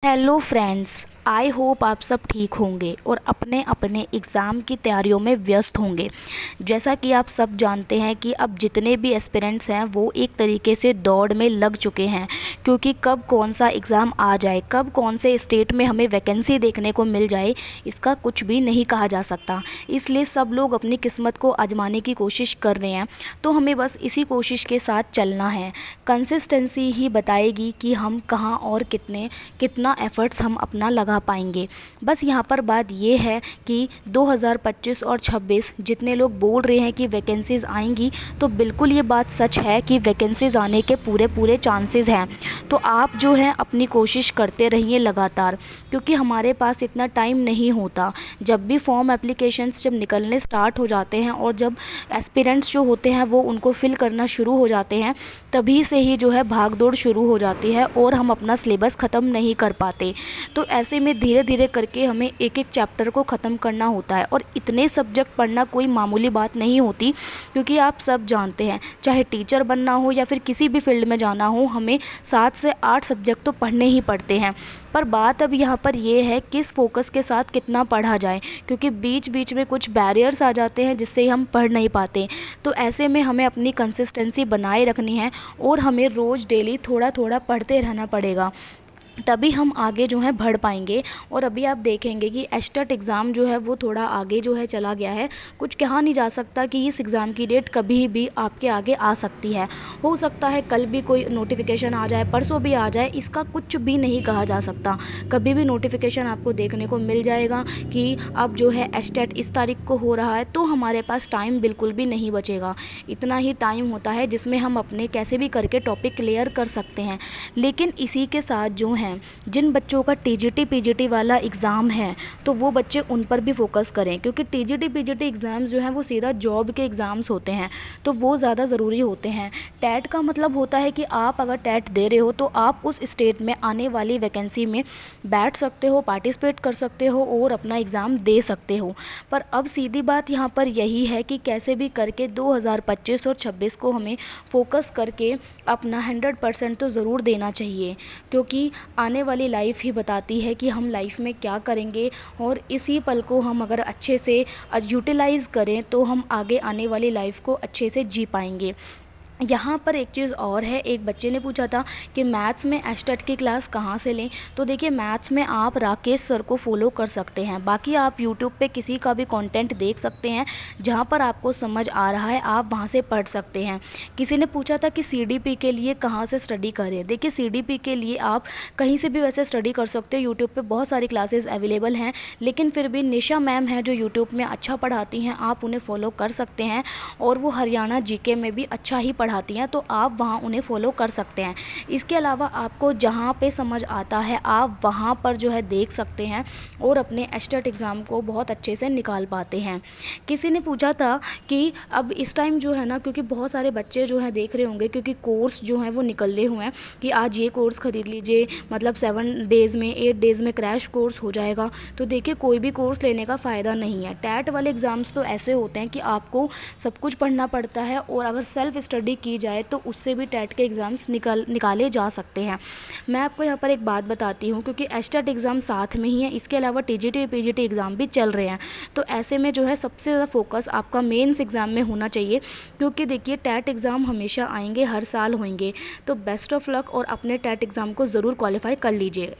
Hello friends, I hope आप सब ठीक होंगे और अपने अपने एग्ज़ाम की तैयारियों में व्यस्त होंगे। जैसा कि आप सब जानते हैं कि अब जितने भी एस्पिरेंट्स हैं वो एक तरीके से दौड़ में लग चुके हैं, क्योंकि कब कौन सा एग्ज़ाम आ जाए, कब कौन से स्टेट में हमें वैकेंसी देखने को मिल जाए, इसका कुछ भी नहीं कहा जा सकता। इसलिए सब लोग अपनी किस्मत को आजमाने की कोशिश कर रहे हैं, तो हमें बस इसी कोशिश के साथ चलना है। कंसिस्टेंसी ही बताएगी कि हम कहाँ और कितना एफ़र्ट्स हम अपना लगा पाएंगे। बस यहाँ पर बात ये है कि 2025 और 26 जितने लोग बोल रहे हैं कि वैकेंसीज़ आएंगी, तो बिल्कुल ये बात सच है कि वैकेंसीज़ आने के पूरे चांसेस हैं। तो आप जो हैं अपनी कोशिश करते रहिए लगातार, क्योंकि हमारे पास इतना टाइम नहीं होता। जब भी फॉर्म एप्लीकेशंस जब निकलने स्टार्ट हो जाते हैं और जब एस्पिरेंट्स जो होते हैं वो उनको फिल करना शुरू हो जाते हैं, तभी से ही जो है भाग दौड़ शुरू हो जाती है और हम अपना सिलेबस ख़त्म नहीं कर पाते। तो ऐसे में धीरे धीरे करके हमें एक एक चैप्टर को ख़त्म करना होता है, और इतने सब्जेक्ट पढ़ना कोई मामूली बात नहीं होती, क्योंकि आप सब जानते हैं चाहे टीचर बनना हो या फिर किसी भी फील्ड में जाना हो, हमें 7 से 8 सब्जेक्ट तो पढ़ने ही पड़ते हैं। पर बात अब यहाँ पर ये है किस फोकस के साथ कितना पढ़ा जाए, क्योंकि बीच बीच में कुछ बैरियर्स आ जाते हैं जिससे हम पढ़ नहीं पाते। तो ऐसे में हमें अपनी कंसिस्टेंसी बनाए रखनी है और हमें रोज़ डेली थोड़ा थोड़ा पढ़ते रहना पड़ेगा, तभी हम आगे जो है बढ़ पाएंगे। और अभी आप देखेंगे कि एचटेट एग्ज़ाम जो है वो थोड़ा आगे जो है चला गया है। कुछ कहा नहीं जा सकता कि इस एग्ज़ाम की डेट कभी भी आपके आगे आ सकती है। हो सकता है कल भी कोई नोटिफिकेशन आ जाए, परसों भी आ जाए, इसका कुछ भी नहीं कहा जा सकता। कभी भी नोटिफिकेशन आपको देखने को मिल जाएगा कि अब जो है एचटेट इस तारीख को हो रहा है, तो हमारे पास टाइम बिल्कुल भी नहीं बचेगा। इतना ही टाइम होता है जिसमें हम अपने कैसे भी करके टॉपिक क्लियर कर सकते हैं। लेकिन इसी के साथ जो है जिन बच्चों का टीजीटी पीजीटी वाला एग्ज़ाम है, तो वो बच्चे उन पर भी फोकस करें, क्योंकि टीजीटी पीजीटी एग्ज़ाम्स जो हैं वो सीधा जॉब के एग्ज़ाम्स होते हैं, तो वो ज़्यादा ज़रूरी होते हैं। टैट का मतलब होता है कि आप अगर टैट दे रहे हो तो आप उस स्टेट में आने वाली वैकेंसी में बैठ सकते हो, पार्टिसिपेट कर सकते हो और अपना एग्ज़ाम दे सकते हो। पर अब सीधी बात यहाँ पर यही है कि कैसे भी करके 2025 और 26 को हमें फोकस करके अपना 100% तो ज़रूर देना चाहिए, क्योंकि आने वाली लाइफ ही बताती है कि हम लाइफ में क्या करेंगे, और इसी पल को हम अगर अच्छे से यूटिलाइज़ करें तो हम आगे आने वाली लाइफ को अच्छे से जी पाएंगे। यहाँ पर एक चीज़ और है, एक बच्चे ने पूछा था कि मैथ्स में एचटेट की क्लास कहाँ से लें। तो देखिए, मैथ्स में आप राकेश सर को फॉलो कर सकते हैं। बाकी आप यूट्यूब पे किसी का भी कंटेंट देख सकते हैं, जहाँ पर आपको समझ आ रहा है आप वहाँ से पढ़ सकते हैं। किसी ने पूछा था कि सीडीपी के लिए कहाँ से स्टडी करें। देखिए, सीडीपी के लिए आप कहीं से भी वैसे स्टडी कर सकते हो, यूट्यूब पर बहुत सारी क्लासेस अवेलेबल हैं। लेकिन फिर भी निशा मैम है जो यूट्यूब में अच्छा पढ़ाती हैं, आप उन्हें फॉलो कर सकते हैं, और वो हरियाणा जीके में भी अच्छा ही पढ़ाती हैं, तो आप वहाँ उन्हें फॉलो कर सकते हैं। इसके अलावा आपको जहाँ पे समझ आता है आप वहाँ पर जो है देख सकते हैं और अपने एचटेट एग्ज़ाम को बहुत अच्छे से निकाल पाते हैं। किसी ने पूछा था कि अब इस टाइम जो है ना, क्योंकि बहुत सारे बच्चे जो हैं देख रहे होंगे, क्योंकि कोर्स जो हैं वो निकले हुए हैं कि आज ये कोर्स ख़रीद लीजिए, मतलब 7 डेज़ में 8 डेज़ में क्रैश कोर्स हो जाएगा। तो देखिए, कोई भी कोर्स लेने का फ़ायदा नहीं है। टैट वाले एग्ज़ाम्स तो ऐसे होते हैं कि आपको सब कुछ पढ़ना पड़ता है, और अगर सेल्फ़ स्टडी की जाए तो उससे भी टैट के एग्ज़ाम्स निकाले जा सकते हैं। मैं आपको यहाँ पर एक बात बताती हूँ, क्योंकि एचटेट एग्ज़ाम साथ में ही है, इसके अलावा टीजीटी पीजीटी एग्ज़ाम भी चल रहे हैं। तो ऐसे में जो है सबसे ज़्यादा फोकस आपका मेंस एग्ज़ाम में होना चाहिए, क्योंकि देखिए टैट एग्ज़ाम हमेशा आएंगे, हर साल होंगे। तो बेस्ट ऑफ लक, और अपने टैट एग्ज़ाम को ज़रूर क्वालिफाई कर लीजिए।